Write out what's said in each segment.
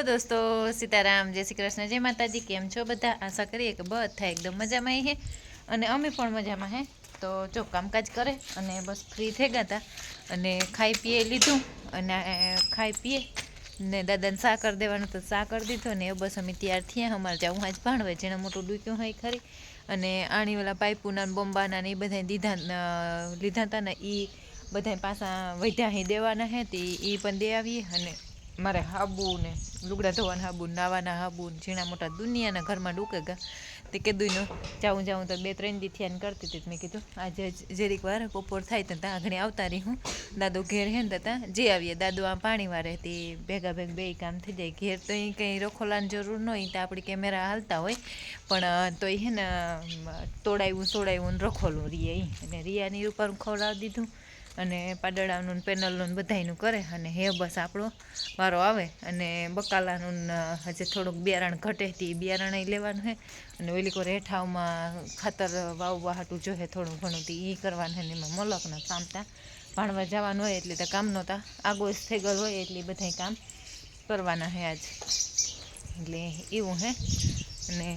दोस्तों, सीताराम, जय श्री कृष्ण, जय माताजी। केम छो बधा? आशा करिए कि बधा एकदम मजामां है अने अमे पण मजामां है। तो जो कामकाज करे अने बस फ्री थई गया था अने खाई पीए लीधुं अने खाई पीए ने दादाने सा कर देवानुं तो सा कर दीधो ने बस अमे तैयार थया। अमारे जावुं आज भाणवे जेने मोटुं डूक्युं होय खरी अने आणी ओला पाइपोना बोम्बाना ने बधाय लीधा था ने ई बधाय पासा वध्या ही देवाना है ते ई पण दे आवीए अने मारे हाबू ने लुगड़ा धोवाना हाबू नावाना हाबू झीणा मोटा दुनियाना घरमां डूकेगा ते कीधुं जाऊँ जाऊँ तो 2-3 दी थया करती थी। मैं कीधुं आज जरीक वार बपोर थाय तो त्यां घणी आवता रही हूँ। दादो घेर है ने त्यां जे आवीए दादो आ पाणी वारे ते भेगा भेग बेय काम थई जाय। घेर तो ई कंई रखोलानी जरूर न होय, तो आपणी केमेरा हालता होय पण तोय हे ने तोड़ाव्युं रखोलुं रिए अने रियानी रूपारूं खवડાવી दीधुं अने पाडळानुं पेनलनुं बधायनुं करे अने हे बस आपणो वारो आवे अने बकालानुं हजे थोड़ुंक बियारण घटे ते बियारण लेवानुं है अने ओली कोर हेठावमां खातर वाववा हाटुं जोहे थोड़ुं घणुं ते ई करवानुं है ने एमां मोलकना कामता भाणवा जवानुं होय एटले तो कामनो तो आगोज थई गयो होय एटले बधाय काम करवाना है आज एटले एवुं है। अने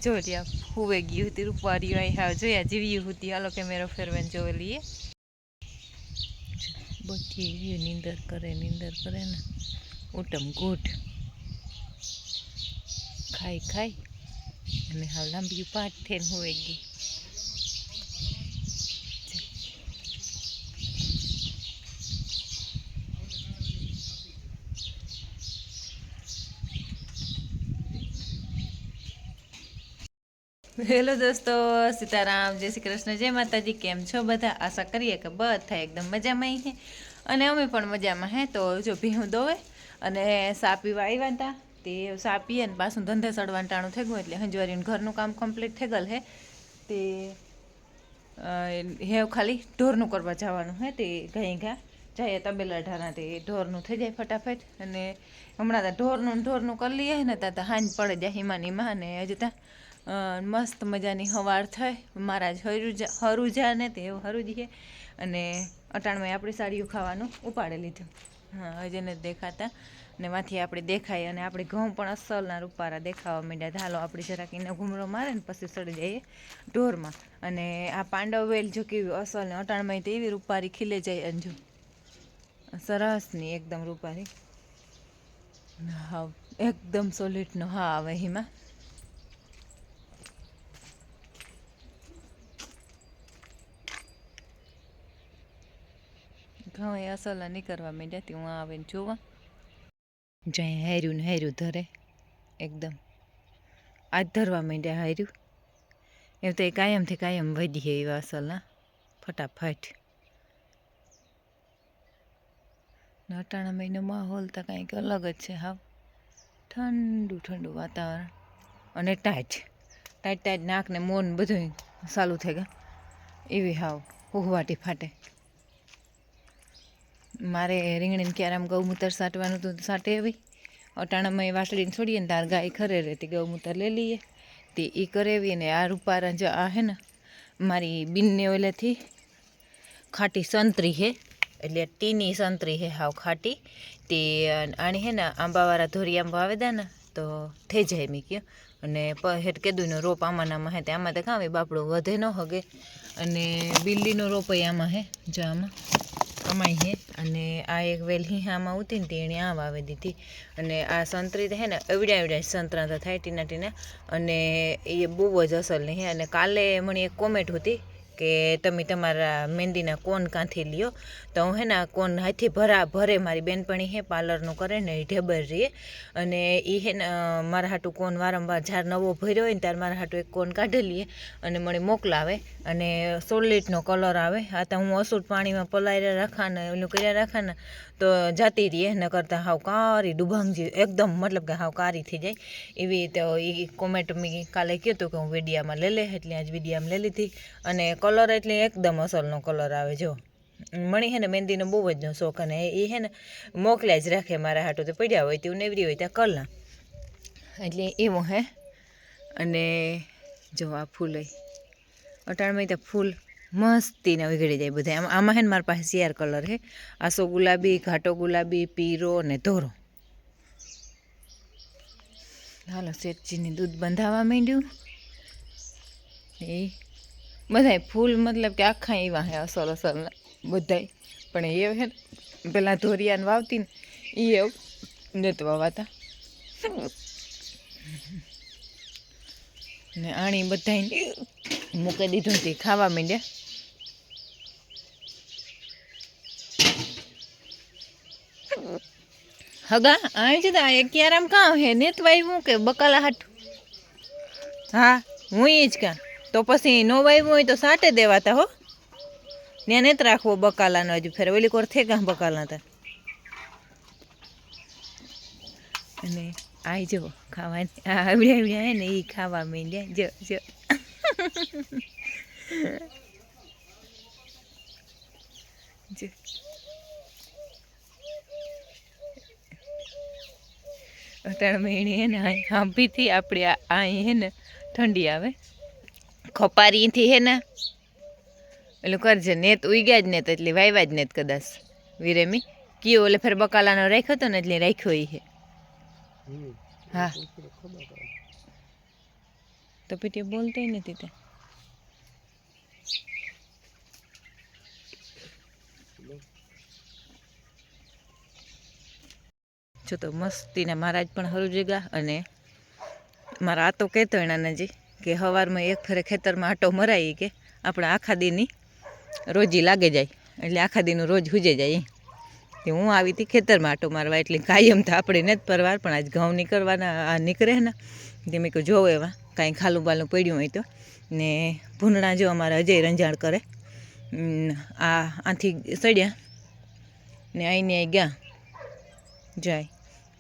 जो त्या हुवे गई हती रूपवारीओ हाँ जोया जीवी हती। हालो केमेरो फेरवाने जोई लीए। बधी नींदर करे ने उठम गुट खाई खाई अने हाव लांबी पाठ थईने हुवे गई। हेलो दोस्तों, सीताराम, जय श्री कृष्ण, जय माताजी। केम छो बधा? आशा करिए कि बधा एकदम मजामां है अने अमे पण मजामां है। तो जो भीहूं दोवे अने सा पीवा आव्या हता ते सा पीए ने पाछुं धंधे सड़वानुं टाणुं थई गयुं एटले हंजवारीनुं घरनुं काम कम्प्लीट थई गयुं है। ते हेव खाली ढोरनुं करवा जवानुं है ते घाई घा जाए तबेला ढारा ते ढोरनुं थई जाय फटाफट अने हमणां ढोरनुं कर लीए ने ता हांज पड़े जाय हीमानीमां अने हजे ता मस्त मजानी हवार थाय। मारा हरूजा ने ते हरूज है अने अटाणमां आपणी साड़ीओ खावानुं उपाड़ी लीधुं। हाँ हजे ने देखाता ने माथी आपणे देखाय अने आपणे घऊं पण असलना रूपारा देखावा मांड्या। हालो आपणे जराक एनो घूमरो मारे ने पछी सड़ी जाईए ढोरमां। अने आ पांडव वेल जो केवी असल ने अटाणमां तो एवी रूपारी खीले जाय अंजू सरसनी एकदम रूपारी हाँ एकदम सोलिड नो हाँ आवे हिमां। घऊं ए असला निकरवा मांड्या ते हूँ आवे ने जोवा जाए हेर्યું ने हेर्યું धरे एकदम आज धरवा मांड्या हेर्યું एवं तो कायम थी कायम वधी है एवा असलना फटाफट। अटाणा महीनो माहौल तो कंईक अलग ज है। हाव ठंडू ठंडू वातावरण अने टाइट टाइट टाइट नाक ने मोन बधुं चालू थई गया एवी हाव हुहवाटी फाटे। मारे રીંગણીને ક્યારામાં ગૌમૂત્ર સાટવાનું તો સાટે આવી અટાણામાં વાસળીને છોડીએ ને તાર ગાય ખરે રહેતી ગૌમૂત્ર લઈ લઈએ તે એ કરેવી ને આ રૂપારા જો આ હે ને મારી બીનને ઓલેથી ખાટી સંતરી હે એટલે ટીની સંતરી હે હાવ ખાટી તે આણી હે ને આંબાવાળા ધોરી આંબા આવેદા ને તો થઈ જાય મેં કહ્યું અને હેઠ કેદુંનો રોપ આમાં હે તે આમાં તો કાં બાપડો વધે ન હગે અને બિલ્લીનો રોપ આમાં હે જો આમાં અમાય હે अने आ एक वेल हीहामां उती ने तेणे आ वावी दीधी अने आ संतरी है ने एवड्या एवड्या संतरा तो थाय टीना टीना अने ए बहु ज असल नहीं है। अने काले मने एक कॉमेंट होती कि तमे तमारा मेहंदीना कोन कांथी लियो तो हूँ है ना कोन हाथी भरे मारी बेनपणी है पार्लरनु करे ने ढेबर रहीए अने ई है ने मारा हाटू कोन वारंवार झार नवो भर्यो होय ने त्यारे मारा हाटू एक कोन काढी लीए अने मने मोकलावे अने सोलिडनो कलर आवे। आ तो हूँ असुट पाणीमां पलाळ्या राखा ने ओલું કર્યા राखा ने तो जाती रहीए न करता हाव कारी डूबांग जी एकदम मतलब कि हाव कारी थी जाए एवी तो ई कॉमेंट में काले कीधुं कि हूँ वीडियामां ले ले एटले आज वीडियामां ले लीधी अने कलर एटले एकदम असलनो कलर आवे। जो मणी है ने मेहंदीनो बहु ज शौक अने ए है ने मोकल्या ज राखे मारा हाटू तो पड्या होय तेवुं नेवरी होय त्यां करला एटले एवुं है। अने जो आ फूल अटाणमां तो फूल मस्ती ने उगड़ी जाए बधाय। आमां है मारे पास सियार कलर है आसो गुलाबी घाटो गुलाबी पीरो ने धोरो હાલો શેઠજીને દૂધ બંધાવા માંડ્યું. એ બધાય ફૂલ મતલબ કે આખા એવા હે અસલ અસલના બધાય, પણ એ હે પેલા ધોરિયાને વાવતી ને એ એવું નથી વાવાતા. ને આણી બધાય મૂકી દીધું તે ખાવા માંડ્યા. હગા આ જ તા એક આરામ કાં હે નેત વાવ્યું કે બકાલા હાટું? હા હું એ જ કાં તો પછી નો વાવ્યું હોય તો સાટે દેવાતા હો. ને નેત રાખવો બકાલાનો હજુ ફેર ઓલી કોર થે કાં બકાલા હતા. અને આઈ જો ખાવાની આવડ્યા આવડ્યા હે ને એ ખાવા માંડ્યા. જો જો જો અટાણ મેણી હે ને હાંભીથી આપણે અહીં હે ને ઠંડી આવે ખપારીથી હે ને એટલે કરજે નેત ઉગ્યા જ નેત એટલે વાવ્યા જ નેત કદાચ વિરેમી કયો એટલે ફેર બકાલાનો રાખ્યો હતો ને એટલે રાખ્યો એ હે. હા તો પીટી બોલતો નથી તે જો તો મસ્તીના મહારાજ પણ હરું જગા. અને મારા આ તો કહેતો એના નજી કે સવારમાં એક ફેરે ખેતરમાં આટો મરાય કે આપણે આખા દીની રોજી લાગે જાય એટલે આખા દીનું રોજ હુજે જાય. કે હું આવી હતી ખેતરમાં આટો મારવા એટલે કાયમ તો આપણે નથી પરવાર પણ આજ ઘઉં નીકળવાના આ નીકળે ને તે મેં કહું જોવો એવા કાંઈ ખાલું બાલું પડ્યું હોય તો. ને ભૂંડણા જો અમારા અજય રંજાણ કરે આથી સડ્યા ને અહીંને અહીં ગયા જાય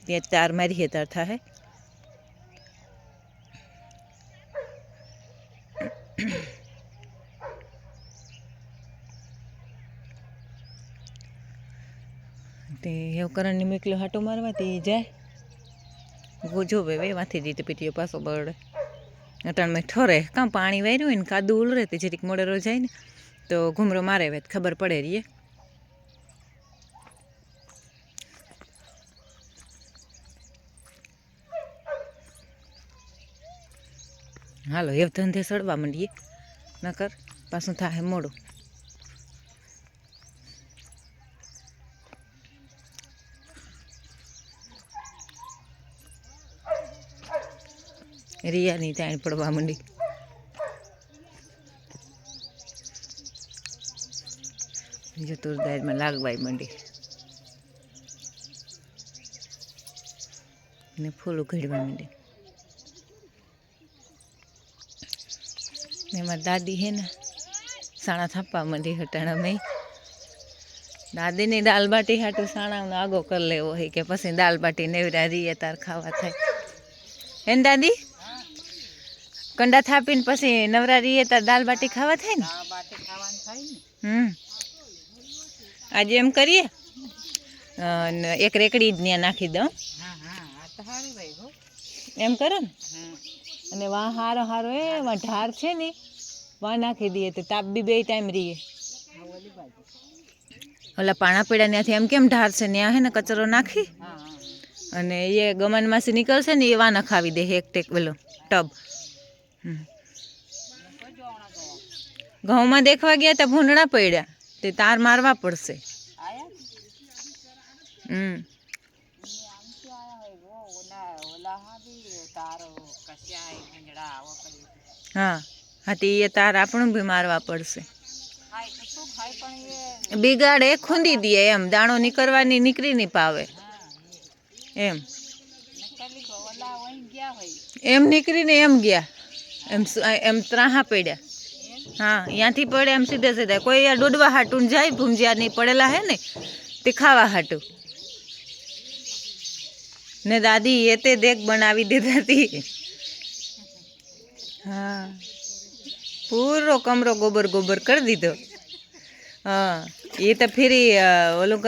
ત્યાં તાર મારીએ તાર થાય. તે એવું કરણની મેકલો હાટો મારવા તે જાય જોવે વેવાથી જ પીટીઓ પાછો બરડે અટાણમાં ઠરે કાં પાણી વાર્યું હોય ને કાદું ઉલરે તે જરીક મોડેરો જાય ને તો ઘૂમરો મારે વેત ખબર પડે રહીએ. હાલો એ ધંધે સડવા માંડીએ નકર પાછું થાય મોડું. રિયાની તાણ પડવા માંડી. ચતુર્દાયમાં લાગવાય માંડી ને ફૂલ ઉઘડવા માંડી. એમાં દાદી હે ને સાણા થાપવા માંડી હટાણા મેં દાદીની દાલ બાટી હાટું સાણાનો આગો કરી લેવો હોય કે પછી દાલ બાટી નેવરા રીએ તાર ખાવા થાય હે ને દાદી? કંડા થાપીને પછી નવરા રીએ તાર દાલ બાટી ખાવા થાય ને. આજે એમ કરીએ એક રેકડી જ ત્યાં નાખી દઉં એમ કરો ને. અને વાં હારો હારો એમાં ઢાર છે ને વાં નાખી દઈએ તો તાપ બી બે ટાઈમ રહીએ. ઓલા પાણા પીડા ત્યાંથી એમ કેમ ઢાર છે ત્યાં હે ને કચરો નાખી અને એ ગમનમાંથી નીકળશે ને એ વાં નખાવી દે એક ટેક પેલો ટબ. ઘઉંમાં દેખવા ગયા તો ભૂંડણા પડ્યા તે તાર મારવા પડશે. હા હા તે એ તાર આપણું બી મારવા પડશે. બિગાડે ખૂંદી દે એમ દાણો નીકળવાની નીકળી નહીં પાવે એમ એમ નીકળીને એમ ગયા એમ એમ ત્રાહા પડ્યા. હા ત્યાંથી પડે એમ સીધે સીધા કોઈ યાર દોડવા હાટું જાય ભૂંજિયા નહીં પડેલા હે ને તે ખાવા હાટું. ને દાદી એ તે દેખ બનાવી દીધી હતી. હા પૂરો કમરો ગોબર ગોબર કરી દીધો. હા એ તો ફેરી ઓલું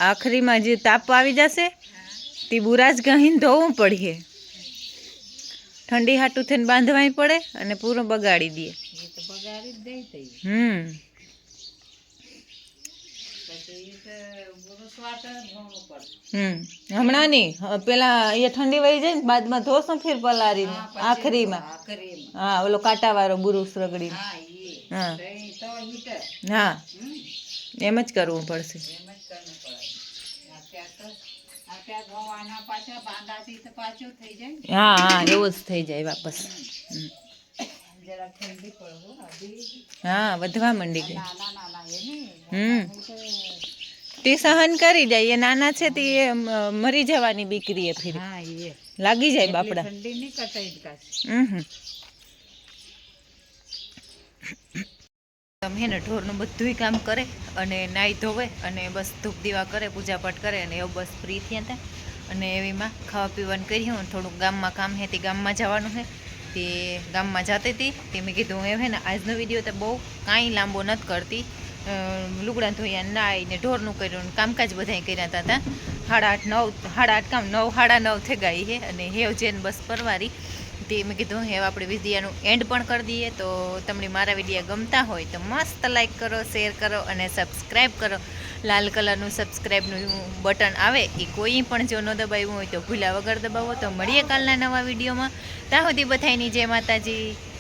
આખરીમાં જે તાપ આવી જશે તે બુરાજ ગહીને ધોવું પડીએ ઠંડી હાટું થઈને બાંધવાય પડે અને પૂરો બગાડી દે. હમણાં નહીં, પેલા એ ઠંડી વહી જાય ને બાદમાં ધોશું ફીર પલાળીને આખરીમાં. હા, ઓલો કાંટાવાળો બુરુસ રગડીને. હા હા, એમ જ કરવું પડશે. હા હા, એવું જ થઈ જાય વાપસ. હા, વધવા માંડી ગઈ. તે સહન કરી જાય. એ નાના છે તે મરી જવાની બીકરી એ ફીર લાગી જાય બાપડા. તમે ને ઢોરનું બધુંય કામ કરે અને નાહી ધોવે અને બસ ધૂપ દીવા કરે, પૂજાપાઠ કરે અને એવું બસ ફ્રી થયા હતા. અને એવીમાં ખાવા પીવાનું કરી હું થોડુંક ગામમાં કામ હે તે ગામમાં જવાનું છે. તે ગામમાં જતી હતી તે મેં કીધું એ હે ને આજનો વિડીયો તો બહુ કાંઈ લાંબો નથી કરતી. લુગડા ધોયા, નાહીને ઢોરનું કર્યું, કામકાજ બધાય કર્યા હતા. 8:30 કામ 9:30 થઈ ગઈ છે અને હેવ જેન બસ પરવારી. તે મેં કીધું હવે આપણે વિડીયાનું એન્ડ પણ કરી દઈએ. તો તમને મારા વિડીયા ગમતા હોય તો મસ્ત લાઈક કરો, શેર કરો અને સબસ્ક્રાઈબ કરો. લાલ કલરનું સબસ્ક્રાઈબનું બટન આવે એ કોઈ પણ જો ન દબાવ્યું હોય તો ભૂલ્યા વગર દબાવો. તો મળીએ કાલના નવા વિડીયોમાં. ત્યાં સુધી બધાયની જય માતાજી.